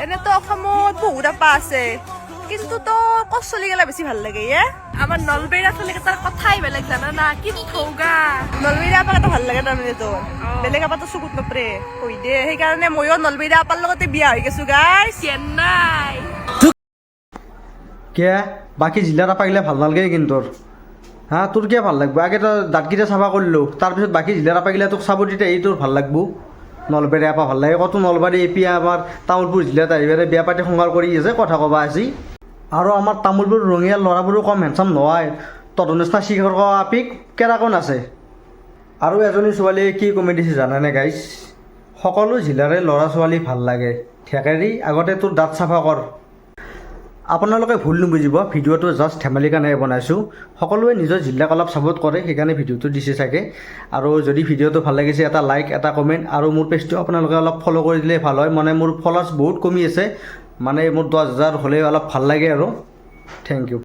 এনে তো অসমত বহুত আপা আছে কিন্তু তো কচ চলি গেলে বেছি ভাল লাগে আমার নলবেড়া চলে তার কথাই বেলেগ জানা না কি ঠৌগা নলবেইৰা আপাক এটা ভাল লাগে তাৰমানে তোৰ বেলেগ আপা তো চকুত নপৰে কৈ দে সেইকাৰণে ময়ো নলবেইৰা আপাৰ লগতে বিয়া হৈ গৈছো গাইছ চেন্নাই কে বাকী জিলাৰ আপাগিলা ভাল নালাগে কিন্তু তোৰ হা তোৰ কিয় ভাল লাগব আগে তই দাঁতকেইটা চাফা কৰিলোঁ তাৰপিছত বাকী জিলাৰ আপাগিলা তোক চাব তেতিয়া এই তোৰ ভাল লাগব নলবাৰী আপা ভাল লাগে কতো নলবাৰী এপিয়া আমাৰ তামোলপুৰ জিলাত আহি পেলাই বিয়া পাতি সংসাৰ কৰি আছে কথা ক'বা আজি আৰু আমাৰ তামোলপুৰ ৰঙীয়া ল'ৰাবোৰো কম হেণ্ডচাম নহয় তহঁতৰ নিচিনা শিখৰ আপিক কেৰাকণ আছে আৰু এজনী ছোৱালীয়ে কি কমেডি দিছে জানানে গাইছ সকলো জিলাৰে ল'ৰা ছোৱালী ভাল লাগে ঠেকেৰি আগতে তোৰ দাঁত চাফা কৰ আপোনালোকে ভুল নুবুজিব ভিডিঅ'টো জাষ্ট ধেমালিৰ কাৰণে বনাইছোঁ সকলোৱে নিজৰ জিলাক অলপ ছাপোৰ্ট কৰে সেইকাৰণে ভিডিঅ'টো দিছে চাগে আৰু যদি ভিডিঅ'টো ভাল লাগিছে এটা লাইক এটা কমেণ্ট আৰু মোৰ পেজটো আপোনালোকে অলপ ফ'ল' কৰি দিলে ভাল হয় মানে মোৰ ফলোৱাৰ্ছ বহুত কমি আছে মানে মোৰ 10,000 হ'লে অলপ ভাল লাগে আৰু থেংক ইউ